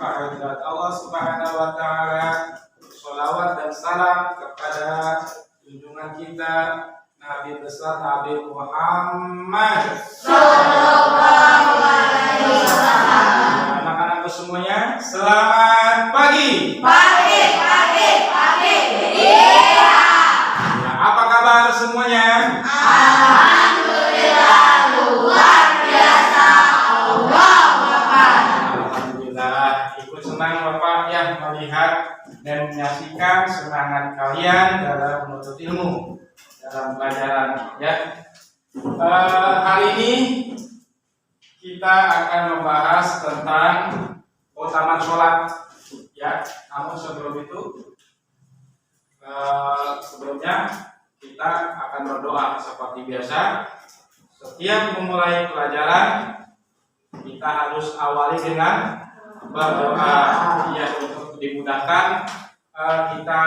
kehadirat Allah Subhanahu wa taala. Sholawat dan salam kepada junjungan kita Nabi besar Nabi Muhammad sallallahu alaihi wasallam. Anak-anakku semuanya, selamat pagi. Pagi. Iya. Nah, apa kabar semuanya? Alhamdulillah luar biasa. Allah Akbar. Alhamdulillah, ikut senang Bapak yang melihat dan menyaksikan semangat kalian dalam menuntut ilmu, dalam pelajaran ya. Hari ini kita akan membahas tentang keutamaan sholat ya. Namun sebelum itu sebelumnya kita akan berdoa seperti biasa. Setiap memulai pelajaran kita harus awali dengan berdoa ya, untuk dimudahkan kita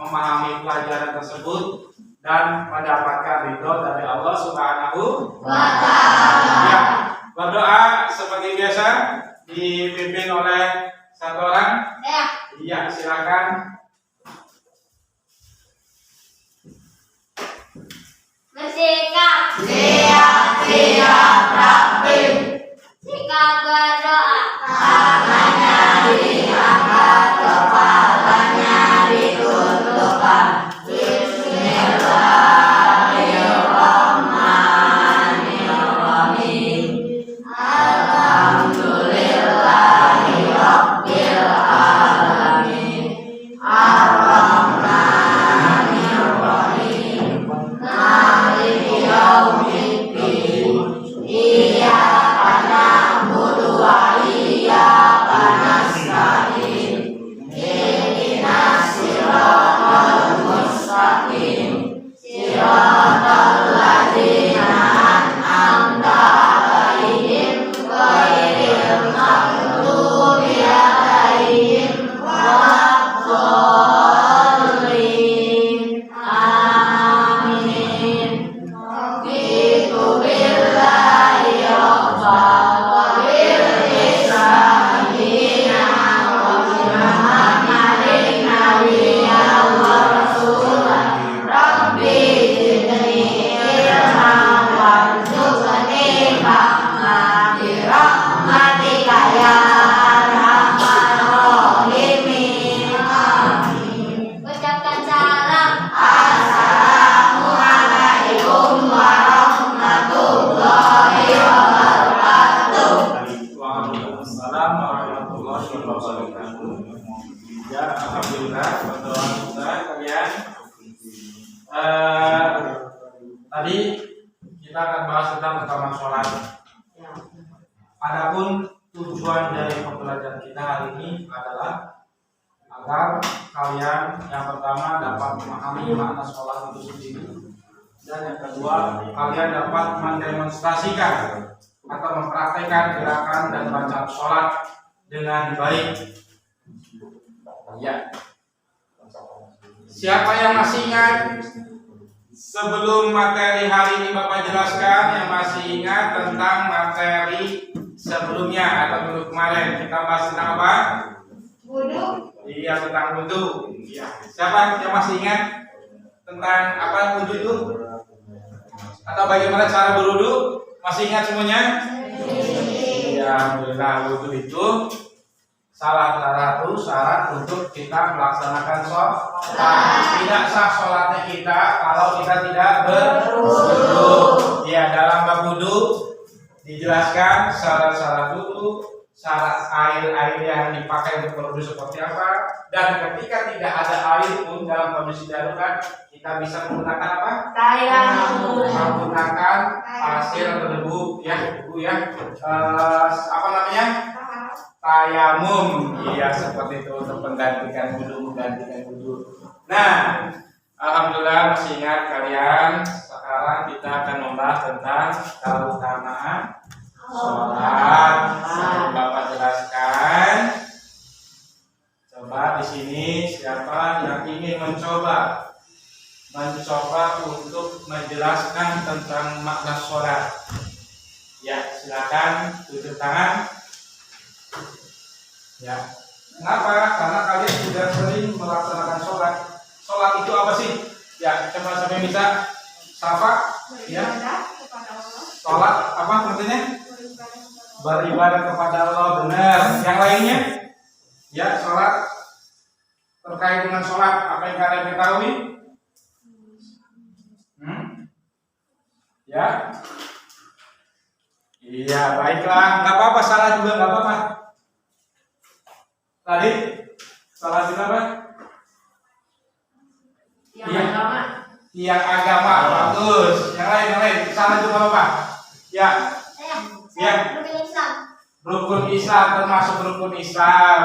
memahami pelajaran tersebut dan mendapatkan ridho dari Allah Subhanahu wa taala. Ya, berdoa seperti biasa dipimpin oleh satu orang. Iya, silakan. Bersikap siap rapi. Sikap berdoa. Tangannya diangkat, kepalanya ditundukkan. Bismillahirrahmanirrahim. Alhamdulillahirabbil alamin. Ar-Rahmanirrahim. Maliki yaumiddin. Iyyaka na'budu wa iyyaka nasta'in. Ihdinas siratal mustaqim. Siratal ladzina an'amta 'alaihim ghairil maghdubi 'alaihim waladdallin. Amin. Raditu billahi rabbal wa bil islami dinan wa bi Muhammadin nabiyyan wa rasulan. Rabbi zidni ilman warzuqni fahma bi rahmatika ya arhamar rahimin. Amin. Ucapkan salam. Assalamualaikum warahmatullahi wabarakatuh. Waalaikumsalam warahmatullahi wabarakatuh. Ya, alhamdulillah berdoa kita kalian. Tadi kita akan bahas tentang keutamaan sholat. Adapun tujuan dari pembelajaran kita hari ini adalah agar kalian yang pertama dapat memahami makna sholat itu sendiri, dan yang kedua kalian dapat mendemonstrasikan atau mempraktekkan gerakan dan bacaan sholat dengan baik. Ya. Siapa yang masih ingat sebelum materi hari ini Bapak jelaskan, yang masih ingat tentang materi sebelumnya atau minggu kemarin kita bahas tentang apa? Wudu. Iya, tentang wudu. Iya. Siapa yang masih ingat tentang apa wudu itu? Atau bagaimana cara berwudu? Masih ingat semuanya? Iya, alhamdulillah. Wudu itu salah satu syarat untuk kita melaksanakan sholat. Tidak sah sholatnya kita kalau kita tidak berwudu. Ya, dalam bab wudu dijelaskan syarat-syarat wudu, syarat air yang dipakai untuk berwudu seperti apa, dan ketika tidak ada air pun dalam kondisi darurat kita bisa menggunakan apa? Tayamum. Menggunakan pasir atau debu ya, apa namanya? Tayamum. Iya, seperti itu untuk menggantikan wudu. Nah, alhamdulillah masih ingat kalian. Sekarang kita akan membahas tentang keutamaan sholat. Bapak jelaskan. Coba di sini siapa yang ingin mencoba untuk menjelaskan tentang makna sholat? Ya, silakan tunjuk tangan. Ya. Kenapa? Karena kalian sudah sering melaksanakan sholat. Sholat itu apa sih? Ya, coba sampai bisa sapa. Ya. Sholat apa artinya? Beribadah kepada Allah, benar. Yang lainnya? Ya, sholat. Terkait dengan sholat, apa yang kalian ketahui? Ya. Iya, baiklah. Nggak apa-apa, salah juga nggak apa-apa. Tadi salah juga apa? Tiang agama, bagus. Yang lain, salah juga apa? Ya. Ya. Rukun Islam termasuk rukun Islam.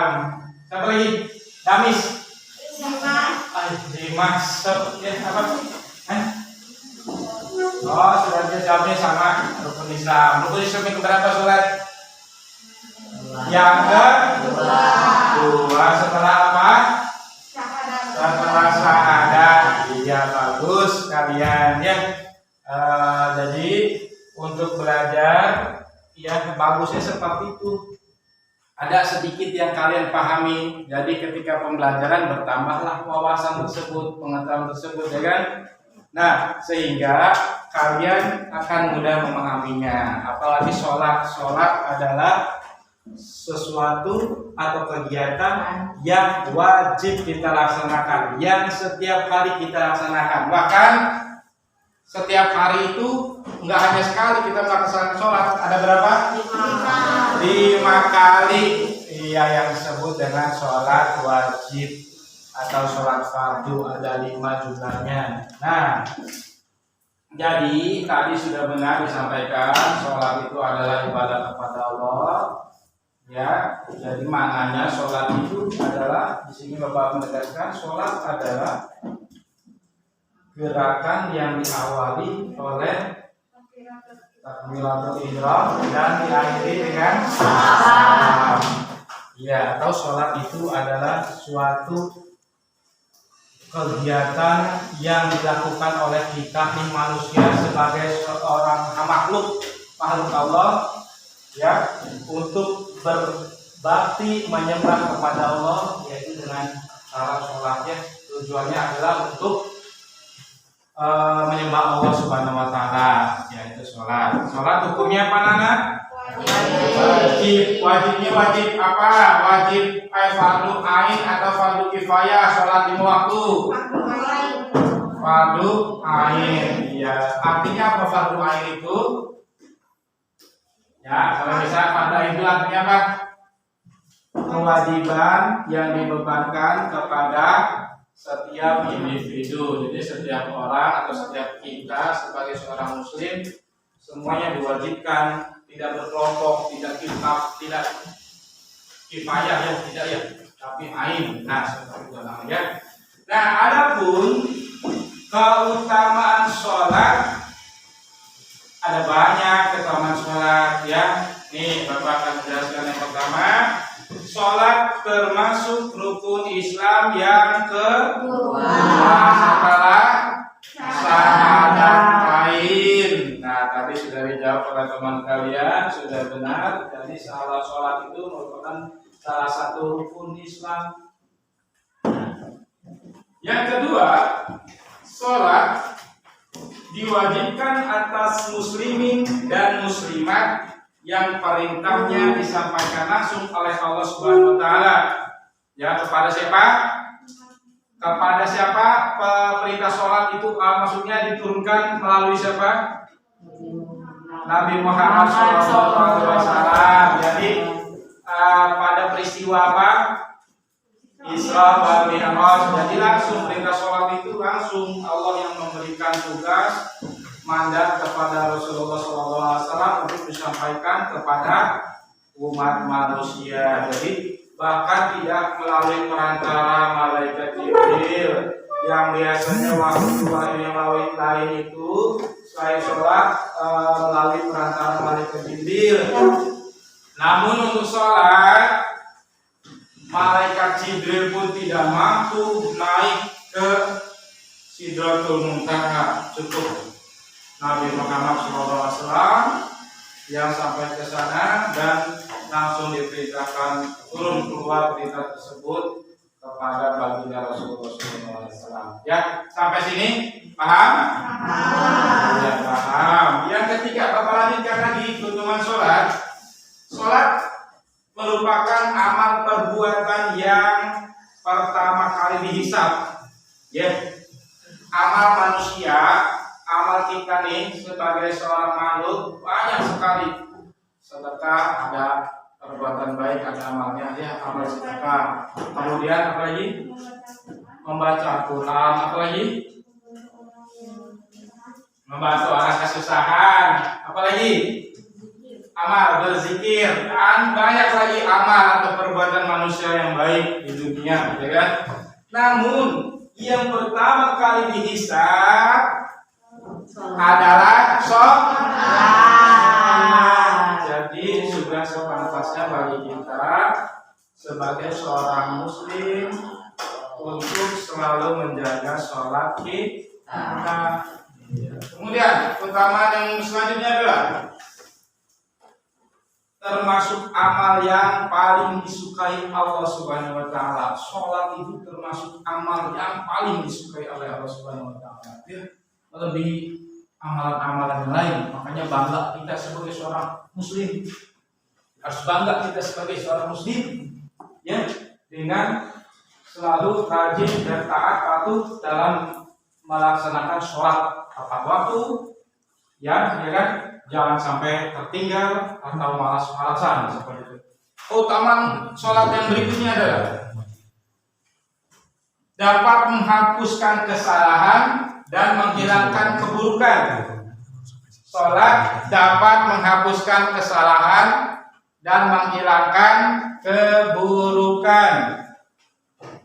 Siapa lagi? Damis. Dimas. Ya, apa? Oh, sudah jawabnya sama rukun Islam. Rukun Islam yang keberapa sholat? Yang kedua. Setelah apa? Setelah syahadat. Iya, bagus kalian ya. Jadi untuk belajar ya bagusnya seperti itu. Ada sedikit yang kalian pahami. Jadi ketika pembelajaran bertambahlah wawasan tersebut, pengetahuan tersebut, ya kan? Nah, sehingga kalian akan mudah memahaminya. Apalagi sholat adalah sesuatu atau kegiatan yang wajib kita laksanakan, yang setiap hari kita laksanakan. Bahkan setiap hari itu nggak hanya sekali kita melaksanakan sholat. Ada berapa? 5 kali. Iya, yang disebut dengan sholat wajib atau sholat fardu, ada 5 jumlahnya. Nah, jadi tadi sudah benar disampaikan, sholat itu adalah ibadah kepada Allah. Ya, jadi maknanya sholat itu adalah, di sini Bapak menegaskan, sholat adalah gerakan yang diawali oleh takbiratul ihram dan diakhiri dengan salam. Ya, atau sholat itu adalah suatu kegiatan yang dilakukan oleh kita nih manusia sebagai seorang makhluk Allah, ya, untuk berbakti menyembah kepada Allah, yaitu dengan cara sholatnya. Tujuannya adalah untuk menyembah Allah Subhanahu wa taala, yaitu sholat. Sholat hukumnya apa, Nana? Wajib. Wajibnya wajib apa? Wajib fardu ain atau fardu kifayah. Sholat 5 waktu. Fardu ain. Ya, artinya apa fardu ain itu? Ya, kalau bisa fardu itu artinya apa? Kewajiban yang dibebankan kepada setiap individu. Jadi setiap orang atau setiap kita sebagai seorang muslim semuanya diwajibkan, tidak berkelompok, tidak kifayah ya, tidak ya, tapi ain. Nah, seperti itu namanya. Nah, adapun keutamaan sholat, ada banyak keutamaan sholat ya. Nih, Bapak akan menjelaskan yang pertama. Sholat termasuk rukun Islam yang kedua setelah syahadat ain. Nah, tadi sudah dijawab oleh teman kalian, sudah benar. Jadi sholat itu merupakan salah satu rukun Islam. Yang kedua, sholat diwajibkan atas muslimin dan muslimat yang perintahnya disampaikan langsung oleh Allah Subhanahu wa taala. Ya, kepada siapa? Kepada siapa perintah sholat itu maksudnya diturunkan melalui siapa? Nabi Muhammad SAW. Jadi pada peristiwa apa? Isra wal Mi'raj. Jadi langsung perintah sholat itu langsung Allah yang memberikan tugas, mandat kepada Rasulullah SAW untuk disampaikan kepada umat manusia. Jadi bahkan tidak melalui perantara malaikat Jibril yang biasanya wahyu yang lain itu selain sholat melalui perantara malaikat Jibril. Namun untuk sholat malaikat Jibril pun tidak mampu naik ke Sidratul Muntaha. Cukup Nabi Muhammad SAW yang sampai ke sana dan langsung diperintahkan turun keluar berita tersebut kepada baginda Rasulullah SAW. Ya, sampai sini paham? Ya, paham. Yang ketiga, Bapak lanjutkan lagi keutamaan sholat. Sholat merupakan amal perbuatan yang pertama kali dihisab. Ya, amal manusia, amal kita nih sebagai seorang makhluk banyak sekali. Sedekah ada, perbuatan baik ada amalnya, ya amal sedekah. Kemudian apa lagi? Membaca Al-Quran, apa lagi? Membantu orang kesusahan, apa lagi? Amal berzikir, dan banyak lagi amal atau perbuatan manusia yang baik di dunia, ya kan? Namun yang pertama kali dihisab adalah sholat. Jadi sudah sepantasnya bagi kita sebagai seorang muslim untuk selalu menjaga sholat kita. Kemudian keutamaan yang selanjutnya adalah termasuk amal yang paling disukai Allah Subhanahu wa taala. Sholat itu termasuk amal yang paling disukai oleh Allah Subhanahu wa taala. Lebih amalan-amalan yang lain. Makanya bangga kita sebagai seorang muslim. Harus bangga kita sebagai seorang muslim, ya, dengan selalu rajin dan taat patuh dalam melaksanakan sholat tepat waktu, ya kan? Jangan sampai tertinggal atau malas-malasan seperti itu. Keutamaan sholat yang berikutnya adalah dapat menghapuskan kesalahan dan menghilangkan keburukan. Sholat dapat menghapuskan kesalahan dan menghilangkan keburukan.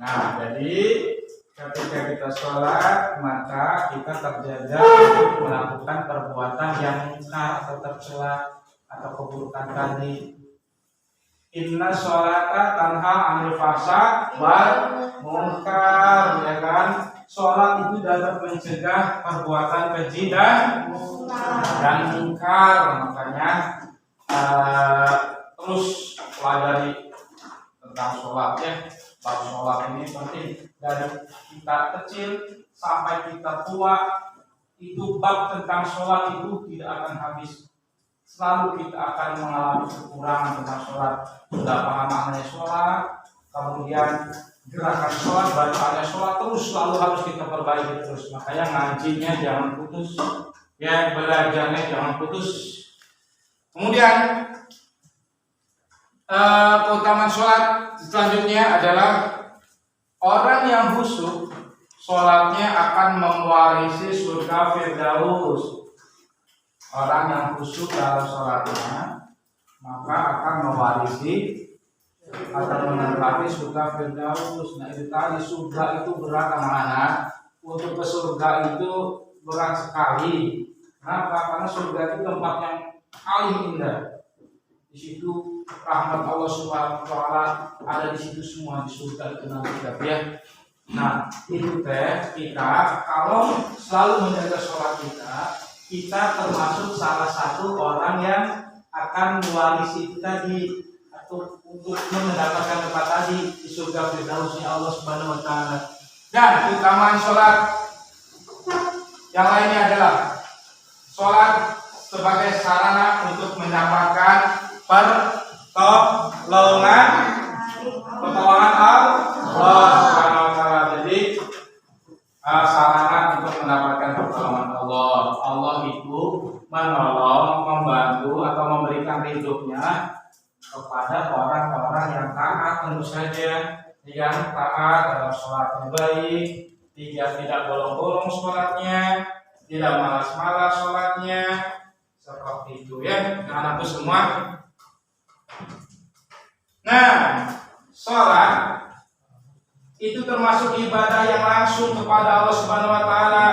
Nah, jadi ketika kita sholat, maka kita terjaga untuk melakukan perbuatan yang mungkar atau tercela atau keburukan tadi. Inna sholata tanha 'anil fahsya wal munkar, ya kan? Sholat itu dapat mencegah perbuatan keji dan munkar. Makanya terus pelajari tentang sholat, ya. Bab sholat ini penting dari kita kecil sampai kita tua. Itu bab tentang sholat itu tidak akan habis. Selalu kita akan mengalami kekurangan tentang sholat. Sudah paham maknanya sholat, kemudian gerakan sholat, bacaannya sholat terus selalu harus kita perbaiki terus. Makanya ngajinya jangan putus, ya, belajarnya jangan putus. Kemudian keutamaan sholat selanjutnya adalah orang yang khusyuk sholatnya akan mewarisi surga Firdaus. Orang yang khusyuk dalam sholatnya maka akan mewarisi atau menempati surga Firdaus. Nah, itu tadi surga itu berat anak-anak. Untuk ke surga itu berat sekali. Kenapa? Karena surga itu tempat yang paling indah. Di situ rahmat Allah Subhanahu wa taala ada di situ semua, di surga itu nanti, ya. Nah, itu teh kita kalau selalu menjaga sholat kita termasuk salah satu orang yang akan mewarisi itu tadi, atau untuk mendapatkan tempat tadi di surga Firdausnya Allah Subhanahu wa taala. Dan keutamaan sholat yang lainnya adalah sholat sebagai sarana untuk mendapatkan pertolongan Allah Subhanahu wa taala. Jadi sarana untuk mendapatkan pertolongan Allah. Allah itu menolong, membantu atau memberikan hidupnya kepada orang-orang yang taat, tentu saja, yang taat dalam sholatnya baik, tidak bolong-bolong sholatnya, tidak malas-malas sholatnya, seperti itu, ya, anak-anakku semua. Nah, sholat itu termasuk ibadah yang langsung kepada Allah Subhanahu wa taala.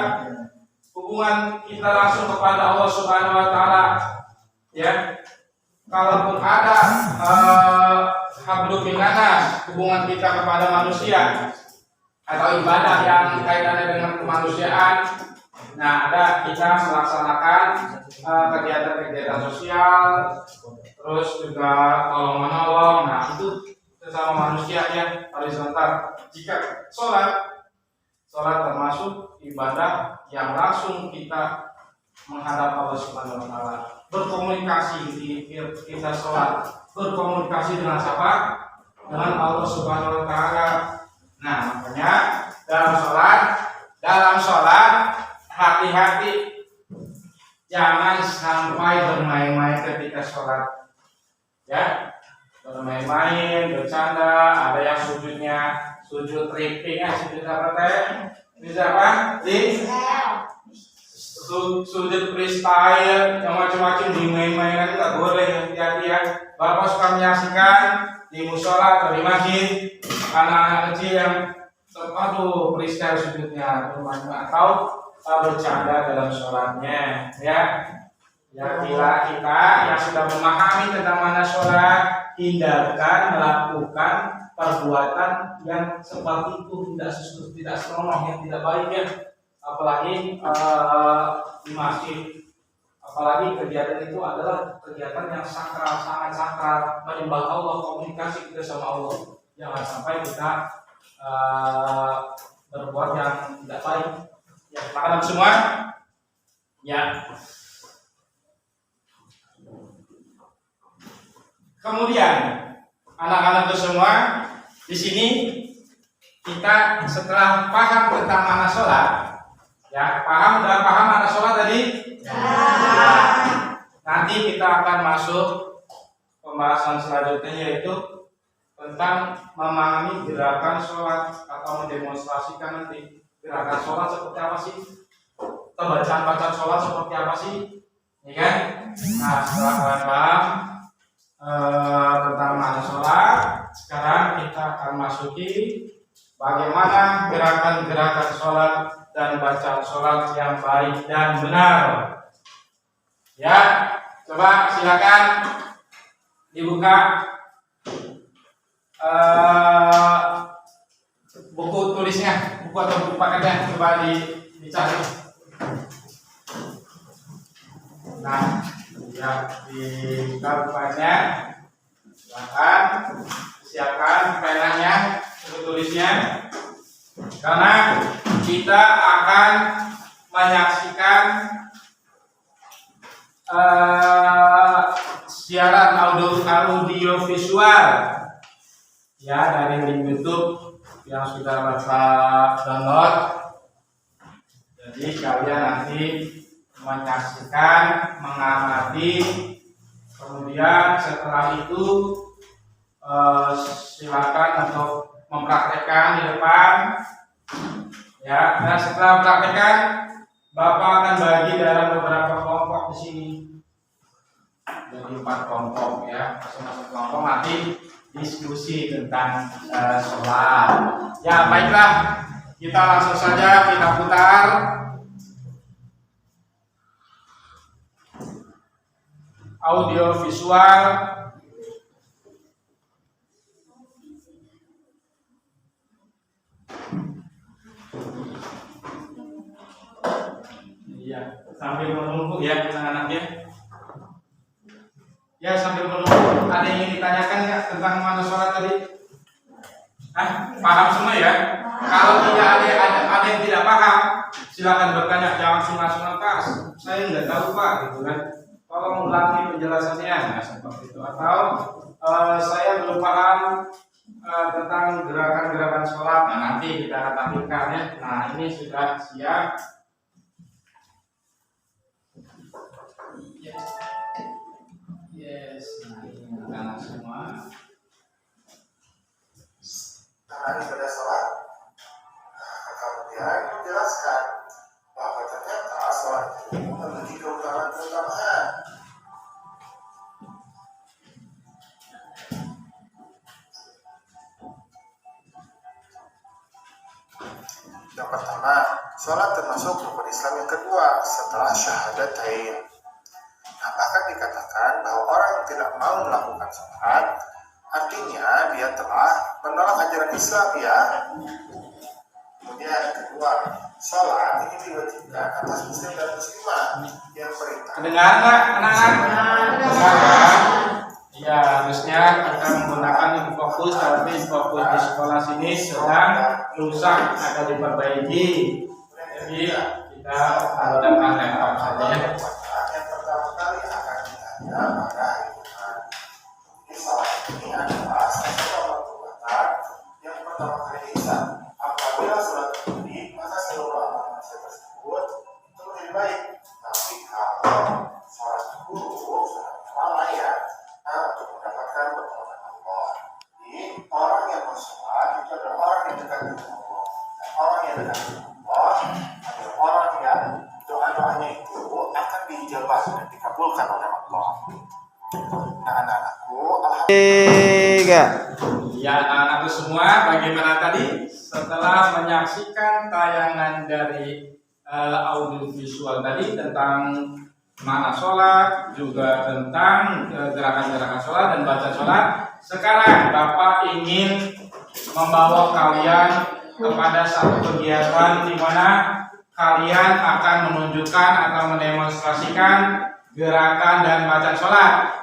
Hubungan kita langsung kepada Allah Subhanahu wa taala, ya. Kalaupun ada hablum minanas, hubungan kita kepada manusia atau ibadah yang kaitannya dengan kemanusiaan, Nah, ada kita melaksanakan kegiatan-kegiatan sosial, terus juga tolong menolong. Nah, itu sesama manusia yang horizontal. Jika sholat termasuk ibadah yang langsung kita menghadap Allah Subhanahu Wa Taala. Berkomunikasi kita sholat, berkomunikasi dengan siapa? Dengan Allah Subhanahu Wa Taala. Nah, makanya dalam sholat hati-hati, jangan sampai bermain-main ketika sholat, ya, bermain-main, bercanda. Ada yang sujud tripping, sujud apa teh? Bisa apa? Sujud freestyle, yang macam-macam di main-mainan nggak boleh, hati-hati ya. Bapak suka menyaksikan di musola atau di masjid anak-anak kecil yang aduh freestyle sujudnya atau bercanda dalam sholatnya, ya. Ya, bila kita yang sudah memahami tentang mana sholat, hindarkan melakukan perbuatan yang seperti itu, tidak senonoh, yang tidak baik, ya. Apalagi di masjid, apalagi kegiatan itu adalah kegiatan yang sakral, sangat sakral, menyembah Allah, komunikasi kita sama Allah. Jangan sampai kita berbuat yang tidak baik. Ya, makanan semua. Ya. Kemudian anak-anakku semua, di sini kita setelah paham tentang mana sholat, ya, udah paham mana sholat tadi? Ya. Nanti kita akan masuk pembahasan selanjutnya, yaitu tentang memahami gerakan sholat atau mendemonstrasikan nanti gerakan sholat seperti apa sih, atau bacaan sholat seperti apa sih, ya kan? Nah, setelah kalian paham tentang mana sholat, sekarang kita akan masuki bagaimana gerakan-gerakan sholat dan bacaan sholat yang baik dan benar. Ya, coba silakan dibuka buku tulisnya, buku atau buku paketnya, coba dicari. Nah, ya, dibuka bukanya, silakan siapkan penanya, buku tulisnya, karena kita akan menyaksikan siaran audio visual, ya, dari link YouTube yang sudah Bapak download. Jadi kalian nanti menyaksikan, mengamati, kemudian setelah itu silakan untuk mempraktekkan di depan, ya. Dan setelah mempraktekkan, Bapak akan bagi dalam beberapa kelompok di sini. Jadi 4 kelompok, ya. Masing-masing kelompok nanti diskusi tentang sholat. Ya, baiklah, kita langsung saja kita putar audio visual. Iya, sambil menunggu, ya, anak-anaknya. Ya, sambil menunggu, ada yang ingin ditanyakan nggak tentang mana sholat tadi? Paham semua, ya? Kalau tidak ada yang tidak paham, silakan bertanya, jangan sungas-sungas, Pak. Saya nggak tahu, Pak, gitu kan. Tolong ulangi penjelasannya, nah, seperti itu. Atau saya belum paham tentang gerakan-gerakan sholat. Nah, nanti kita akan tampilkan, ya. Nah, ini sudah siap. Yes, nah, ini anak-anak semua. Karena ibadah sholat, kemudian menjelaskan bahwa ternyata sholat itu memiliki keutamaan. Yang pertama, sholat termasuk rukun Islam yang kedua setelah syahadatain. Nah, bahkan dikatakan bahwa orang yang tidak mau melakukan sholat, artinya dia telah menolak ajaran Islam, ya. Kemudian kedua, sholat ini diwajibkan atas muslim dan muslimah yang perintah. Kedengaran nggak anak-anak? Dengar kan? Ya, harusnya kita menggunakan infokus, tapi infokus di sekolah sini sedang rusak atau diperbaiki. Jadi kita menggunakan laptop saja ya. Yang pertama kali akan ditanya pada hari Jumat. Jadi sholat ini adalah salah satu perbuatan yang pertama kali dihisab. Apabila sholat terjadi, maka seluruh amal manusia tersebut itu lebih baik. Tapi kalau sholat buruk, sholat lalai untuk mendapatkan pertolongan Allah. Jadi orang yang bersolat itu adalah orang yang dekat dengan Allah. Dan orang yang dekat dengan Allah adalah orang yang doa-doanya itu akan dijawab dan dikabulkan oleh Allah. Nah, anak-anakku, alhamdulillah. Ya, anak-anakku semua, bagaimana tadi setelah menyaksikan tayangan dari audiovisual tadi tentang mana sholat, juga tentang gerakan-gerakan sholat dan baca sholat. Sekarang Bapak ingin membawa kalian kepada satu kegiatan di mana kalian akan menunjukkan atau mendemonstrasikan gerakan dan baca sholat.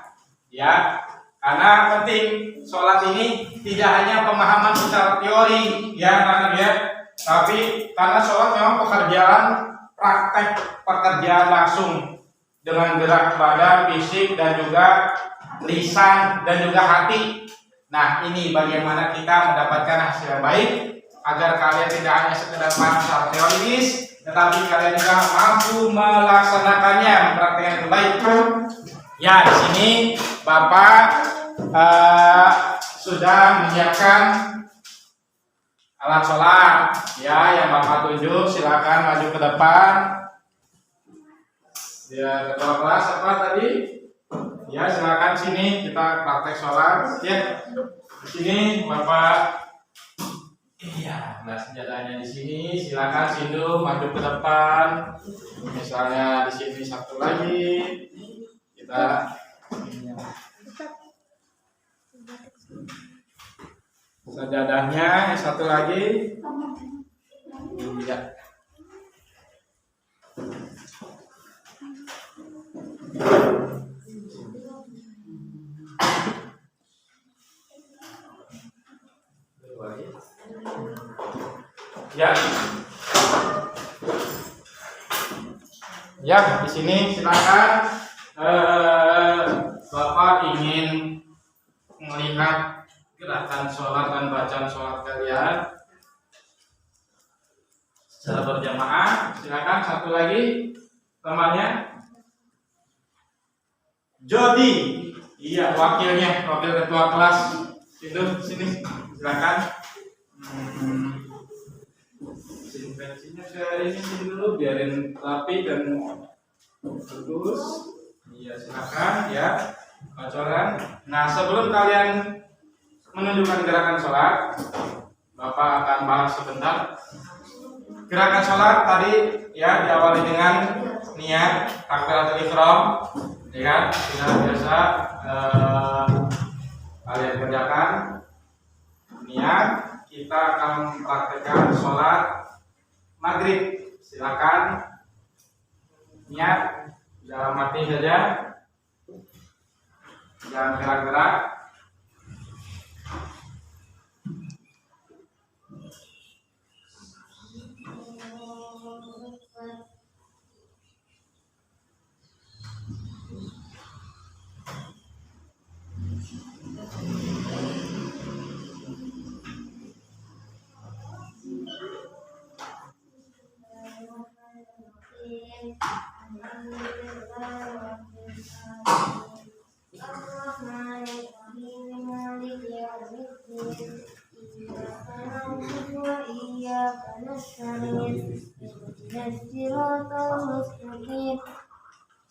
Ya, karena penting sholat ini tidak hanya pemahaman secara teori, ya anak-anak ya, tapi karena sholat memang praktek pekerjaan langsung dengan gerak badan, fisik, dan juga lisan, dan juga hati. Nah, ini bagaimana kita mendapatkan hasil yang baik agar kalian tidak hanya sekedar paham secara teoris, tetapi kalian juga mampu melaksanakannya, mempraktikkan yang baik. Ya, di sini Bapak sudah menyiapkan alat sholat, ya, yang Bapak tunjuk. Silakan maju ke depan. Ya, ketua kelas apa tadi? Ya, silakan sini kita praktek sholat. Ya, di sini Bapak. Iya, nah senjatanya di sini. Silakan Sindu maju ke depan. Misalnya di sini satu lagi. Kita sajadahnya satu lagi. Iya. Ya. Ya, di sini silakan. Bapak ingin melihat gerakan sholat dan bacaan sholat kalian secara berjamaah. Silakan satu lagi temannya. Jody, iya wakilnya, wakil ketua kelas. Sini, silakan. Pensinya ke ini sini dulu, biarin rapi dan bagus. Iya, silakan ya. Bocoran. Nah, sebelum kalian menunjukkan gerakan sholat, Bapak akan bahas sebentar. Gerakan sholat tadi ya diawali dengan niat takbiratul ihram, ya kan? Sudah biasa kalian kerjakan. Niat, kita akan mempraktekkan sholat maghrib. Silakan niat dalam hati saja, jangan gerak-gerak.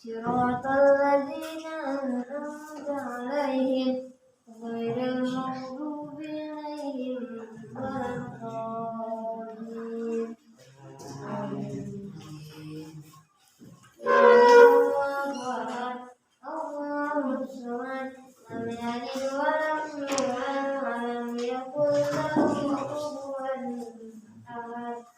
صراط الذين أنعمت عليهم غير المغضوب عليهم ولا الضالين. الله الصمد لم يلد ولم يولد ولم يكن له كفوا أحد.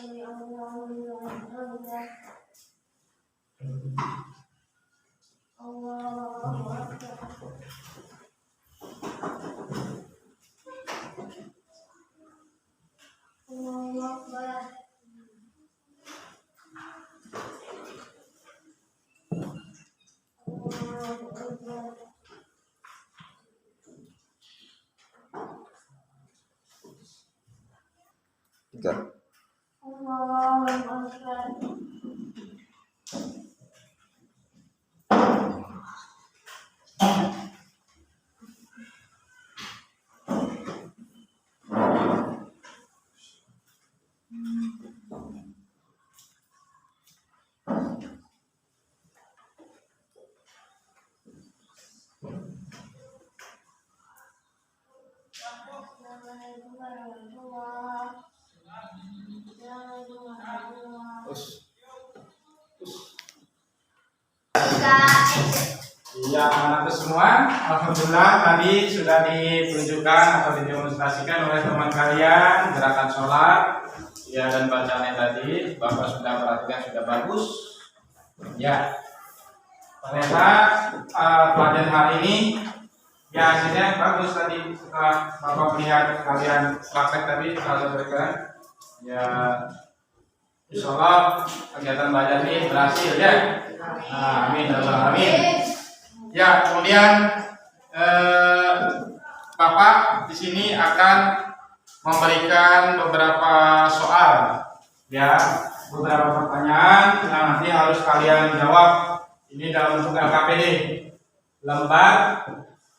sami Allahu liman hamidah. Allahu akbar. Allahu akbar. Allahu akbar. Tiga. Allahu akbar. Assalamualaikum warahmatullahi wabarakatuh. Iya, anak-anak semua, alhamdulillah tadi sudah ditunjukkan atau didemonstrasikan oleh teman kalian gerakan sholat, ya, dan bacaannya tadi. Bapak sudah perhatikan, sudah bagus. Ya, ternyata pelajaran hari ini ya hasilnya bagus tadi setelah Bapak melihat kalian praktek tadi salah berikan. Ya, insyaallah kegiatan belajar ini berhasil ya. Nah, amin, amin. Ya, kemudian Bapak di sini akan memberikan beberapa soal, ya, beberapa pertanyaan. Nah, nanti harus kalian jawab. Ini dalam bentuk LKPD, lembar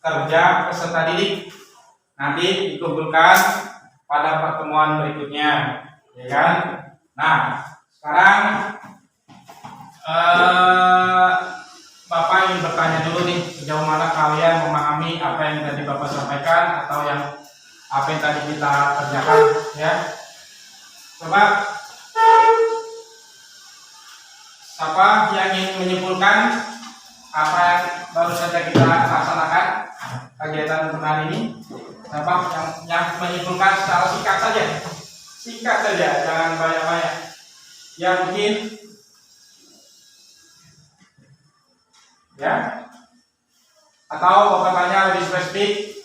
kerja peserta didik. Nanti dikumpulkan pada pertemuan berikutnya, ya kan? Nah, sekarang Bapak ingin bertanya dulu nih, sejauh mana kalian memahami apa yang tadi Bapak sampaikan atau yang apa yang tadi kita kerjakan, ya. Coba siapa yang ingin menyimpulkan apa yang baru saja kita laksanakan kegiatan untuk hari ini? Siapa yang menyimpulkan secara singkat saja, jangan banyak-banyak. Ya, mungkin ya, atau Bapak tanya lebih spesifik,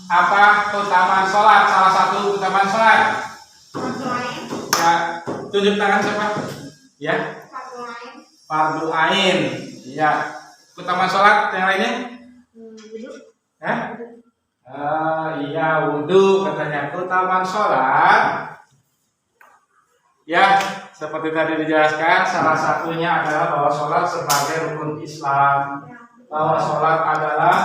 apa keutamaan sholat, salah satu keutamaan sholat? Ya, tunjuk tangan siapa? Ya, fardu ain. Ya, keutamaan sholat yang lainnya? Iya, wudhu katanya. Keutamaan sholat, ya, seperti tadi dijelaskan, salah satunya adalah bahwa sholat sebagai rukun Islam, bahwa sholat adalah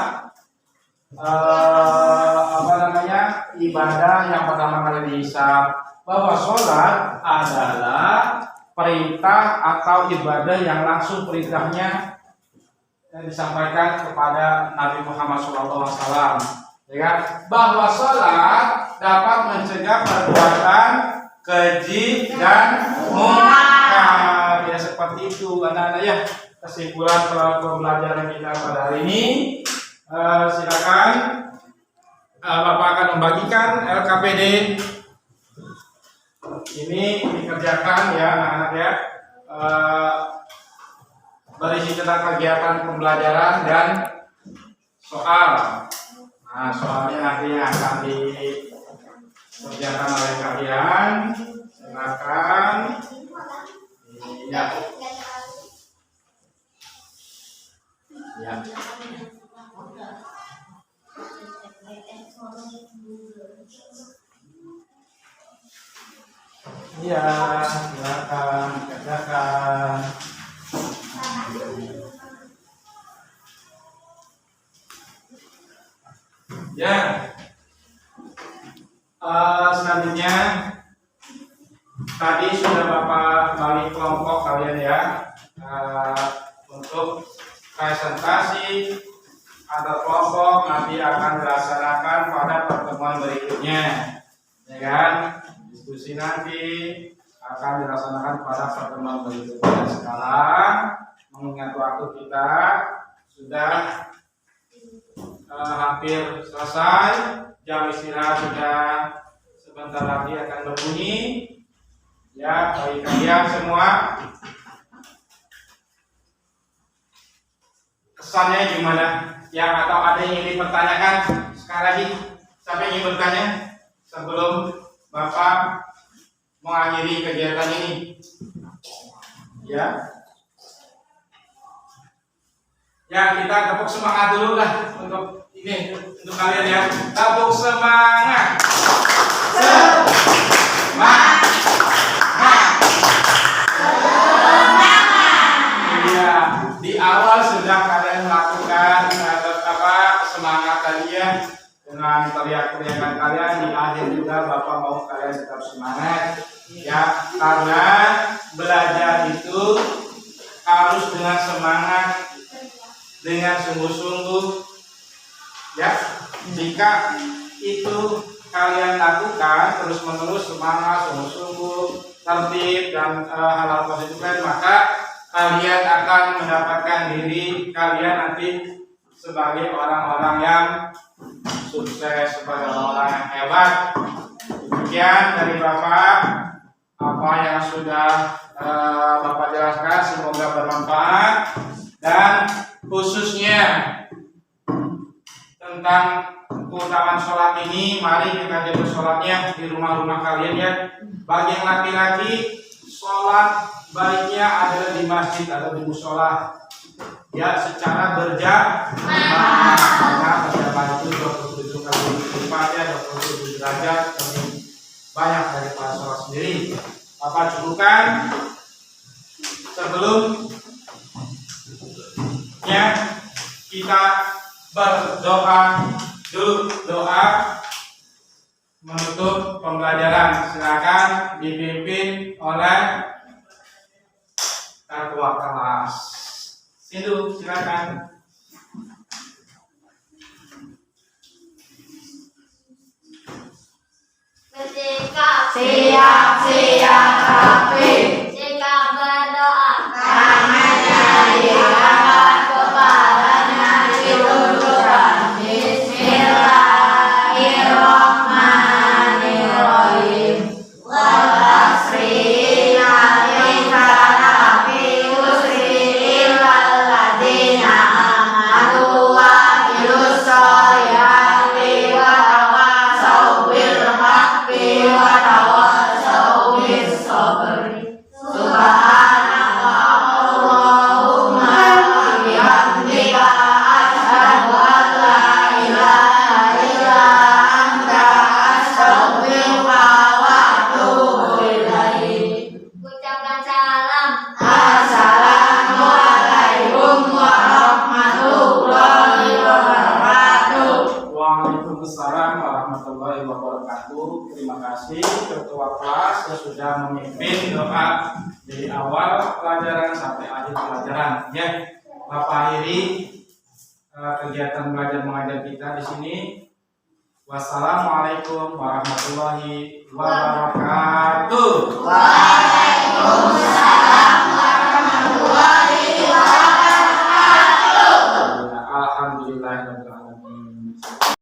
ibadah yang pertama kali dihisab, bahwa sholat adalah perintah atau ibadah yang langsung perintahnya disampaikan kepada Nabi Muhammad SAW, ya kan? Bahwa sholat dapat mencegah perbuatan keji dan munkar, ya, seperti itu anak-anak ya. Kesimpulan pembelajaran kita pada hari ini, silakan Bapak akan membagikan LKPD ini dikerjakan ya anak-anak ya, berisi tentang kegiatan pembelajaran dan soal. Nah, soalnya nanti akan dikerjakan oleh kalian. Silakan. Ya. Ya. Iya, silakan kerjakan. Ya, selanjutnya tadi sudah Bapak bagi kelompok kalian ya, untuk presentasi antar kelompok nanti akan dilaksanakan pada pertemuan berikutnya, ya kan? Diskusi nanti akan dilaksanakan pada pertemuan berikutnya. Sekarang mengingat waktu kita sudah hampir selesai, jam istirahat sudah sebentar lagi akan berbunyi. Ya, bagi kalian semua kesannya gimana? Ya, atau ada yang ingin dipertanyakan? Sekali lagi, siapa yang ingin bertanya sebelum Bapak mengakhiri kegiatan ini? Ya. Ya, kita tepuk semangat dulu lah untuk ini, untuk kalian ya. Tepuk semangat. Semangat. Iya, di awal sudah kalian melakukan semangat kalian dengan teriak-teriakan kalian, di akhir juga Bapak mau kalian tetap semangat ya, karena belajar itu harus dengan semangat, dengan sungguh-sungguh ya. Jika itu kalian lakukan terus-menerus, semangat, sungguh-sungguh, tertib dan hal-hal positif lain, maka kalian akan mendapatkan diri kalian nanti sebagai orang-orang yang sukses, sebagai orang yang hebat. Demikian dari Bapak, apa yang sudah Bapak jelaskan semoga bermanfaat, dan khususnya tentang keutamaan sholat ini, mari kita jaga sholatnya di rumah-rumah kalian ya. Bagi yang laki-laki, sholat baiknya adalah di masjid atau di musola ya, secara berjamaah, karena berjamaah itu 27 kali lipatnya, 27 derajat lebih banyak daripada sholat sendiri. Bapak cukupkan sebelumnya kita berdoa dulu, doa menutup pembelajaran. Silakan dipimpin oleh ketua kelas. Sindu, silakan. Ketika Siap-siap rapi, jika berdoa, tangannya diangkat, kepalanya ditundukkan. Bismillahirrahmanirrahim. Wal asri innal insana lafi khusr illa alladziina aamanu wa amilus sholihati wa tawassaw bil haqqi wa tawassaw bis sabri. Subhanallah, Allahumma wa bihamdika, asyhadu an la ilaha illa anta, astaghfiruka wa atubu ilaik. ucapkan salam. Assalamualaikum warahmatullahi wabarakatuh. Waalaikumsalam warahmatullahi wabarakatuh. Terima kasih ketua kelas yang sudah memimpin doa dari awal pelajaran sampai akhir pelajaran ya. Bapak akhiri kegiatan belajar mengajar kita di sini. Wassalamualaikum warahmatullahi wabarakatuh. Waalaikumsalam